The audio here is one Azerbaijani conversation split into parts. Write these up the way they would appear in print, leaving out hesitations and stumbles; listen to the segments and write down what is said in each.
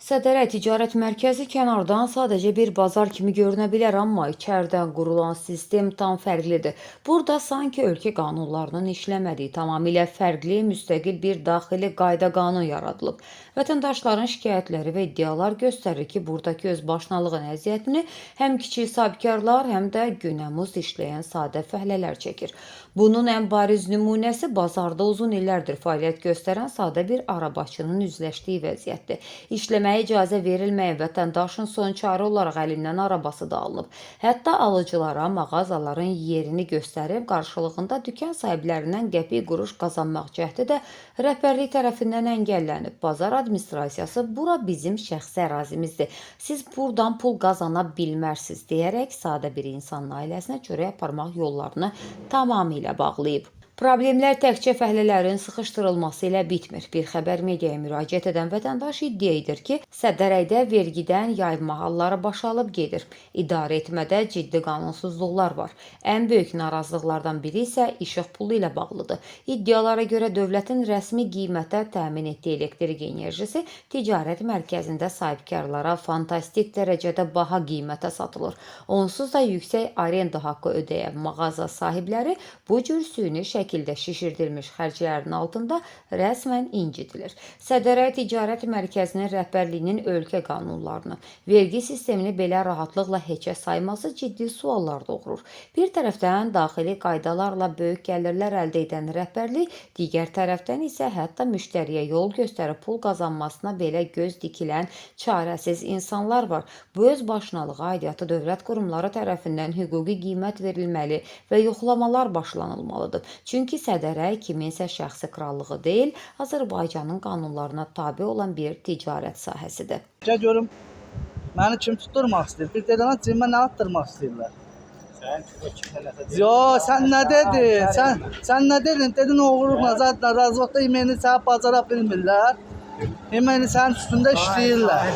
Sədərək Ticarət Mərkəzi kənardan sadəcə bir bazar kimi görünə bilər, amma içəridən qurulan sistem tam fərqlidir. Burada sanki ölkə qanunlarının işləmədiyi, tamamilə fərqli, müstəqil bir daxili qayda-qanun yaradılıb. Vətəndaşların şikayətləri və iddialar göstərir ki, buradakı özbaşınalığın əziyyətini həm kiçik sahibkarlar, həm də günəmuz işləyən sadə fəhlələr çəkir. Bunun ən bariz nümunəsi bazarda uzun illərdir fəaliyyət göstərən sadə bir arabaçının üzləşdiyi vəziyyətdir. İşləməyə icazə verilməyən vətəndaşın son çarə olaraq əlindən arabası da alınıb. Hətta alıcılara mağazaların yerini göstərib, qarşılığında dükan sahiblərindən qəpik quruş qazanmaq cəhdi də rəhbərlik tərəfindən əngəllənib. Bazar administrasiyası "Bura bizim şəxsi ərazimizdir, siz buradan pul qazana bilmərsiniz" deyərək sadə bir insanın ailəsinə çörək aparmaq yollarını tamamilə bağlayıb. Problemlər təkcə fəhlələrin sıxışdırılması ilə bitmir. Bir xəbər mediaya müraciət edən vətəndaş iddia edir ki, Sədərəkdə vergidən yayma halları başalıb gedir. İdarə etmədə ciddi qanunsuzluqlar var. Ən böyük narazılıqlardan biri isə işıq pulu ilə bağlıdır. İddialara görə dövlətin rəsmi qiymətə təmin etdiyi elektrik enerjisi ticarət mərkəzində sahibkarlara fantastik dərəcədə baha qiymətə satılır. Onsuz da yüksək arenda haqqı ödəyən mağaza sahibləri bu cür süni şəkildə şişirdilmiş xərclərin altında rəsmən incidilir. Sədərək Ticarət Mərkəzinin rəhbərliyinin ölkə qanunlarını, vergi sistemini belə rahatlıqla heçə sayması ciddi suallar doğurur. Bir tərəfdən daxili qaydalarla böyük gəlirlər əldə edən rəhbərlik, digər tərəfdən isə hətta müştəriyə yol göstərib pul qazanmasına belə göz dikilən çarəsiz insanlar var. Bu özbaşınalığa aidiyyatı dövlət qurumları tərəfindən hüquqi qiymət verilməli və yoxlamalar başlanılmalıdır. Çünki Sədərək kiminsə şəxsi krallığı deyil, Azərbaycanın qanunlarına tabe olan bir ticarət sahəsidir. Görüm, məni kim tutturmaq istəyir? Bir dedəndən cimə nə attırmaq istəyirlər? Yo, sən nə dedin? Sən nə dedin? Dedin oğurluqla, zaten razılıqda yeməyini sənə bacara bilmirlər. Yeməyini sənin üstündə işləyirlər.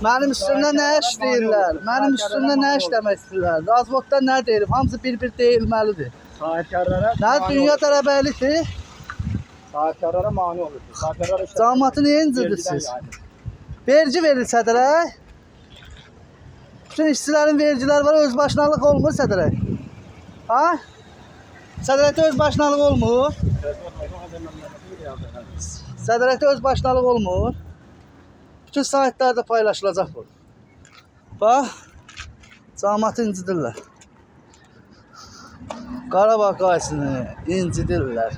Mənim üstümdə nə işləyirlər? Mənim üstümdə nə işləmək istəyirlər? Razılıqda nə deyilib? Hamısı bir-bir deyilməlidir. Sahibkarlara Nə dünya tələbəlikdir? Sahibkarlara mani olur. Sahibkarlara Cəmiyyəti niyə incidirsiniz? Vergi verir Sədərək. Bütün işçilərin vergiləri var, özbaşınalıq olmur Sədərək. Ha? Sədərəkdə özbaşınalıq olmur. Sədərəkdə özbaşınalıq olmur. Bütün saytlarda paylaşılacaq bu. Bax, cəmiyyəti incidirlər. Qarabağ qaysını incidirlər.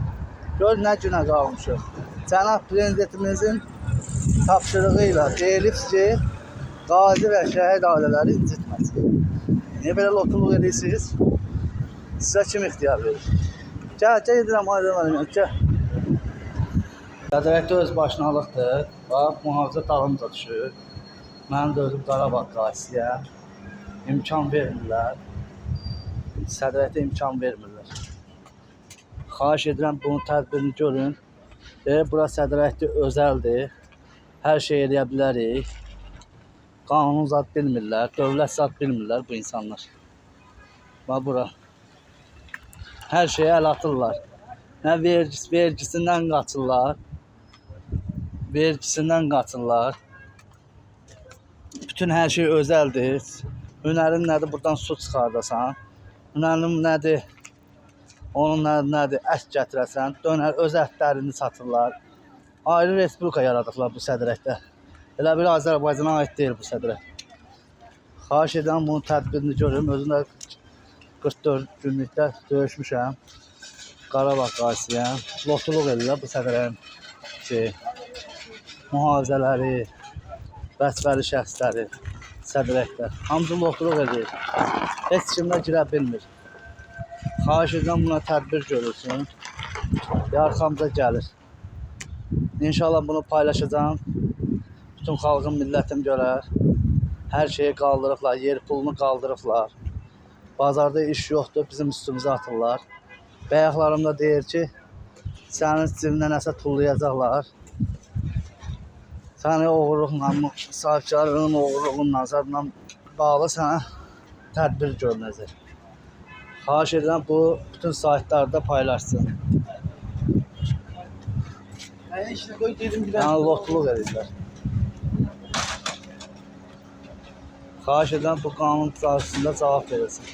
Gör nə günə qalmışıq. Cənab Prezidentimizin tapşırığı ilə deyilib ki, qazi və şəhid ailələri incitməsin. Niyə belə lotuluq edirsiniz? Sizə kim ixtiyar verir? Gəl edirəm, ayrılmalıyım, gəl. Sədərəkdə özbaşınalıqdır. Bax, mühafizə dalımca düşür. Mənim də özüm Qarabağ qaysiyəm. İmkan vermirlər. Sədərəkdə imkan vermirlər. Xahiş edirəm, bunun tədbirini görün. Bura Sədərəkdə özəldir. Hər şey eləyə bilərik. Qanun zad bilmirlər, dövlət zad bilmirlər bu insanlar. Bax bura. Hər şeyə əl atırlar. Nə vergisindən qaçırlar. Vergisindən qaçırlar. Bütün hər şey özəldir. Hünərin nədir? Buradan su çıxardasan. Hünərin nədir? Onun nədir? Ət gətirəsən. Dönər öz ətlərini satırlar. Ayrı respublika yaradıblar bu Sədərəkdə. Elə bir Azərbaycana aid deyil bu Sədərək. Xahiş edirəm, bunun tədbirini görürüm. Özüm də 44 günlükdə döyüşmüşəm. Qarabağ qaysiyəm. Lotuluq edirlər bu Sədərəyin mühafizələri, vəzifəli şəxsləri Sədərəkdə. Hamısı lotuluq edir. Heç kimlə girə bilmir. Xahiş edirəm, buna tədbir görülsün. Arxamıza gəlir. İnşallah bunu paylaşacağım. Bütün xalqın, millətim görər. Hər şeyi qaldırıblar, yer pulunu qaldırıblar. Bazarda iş yoxdur, bizim üstümüzə atırlar. Bəyəklarım da deyir ki, sənin cibinə nəsə tullayacaqlar. Səni oğurluqla, sahibkarlığın oğurluğunla, zadla bağlı sənə tədbir görünəcək. Xahiş edirəm, bu bütün saytlarda paylaşsın. Yəni lotuluq edirlər. Xahiş edirəm bu qanun qarşısında cavab verəsin.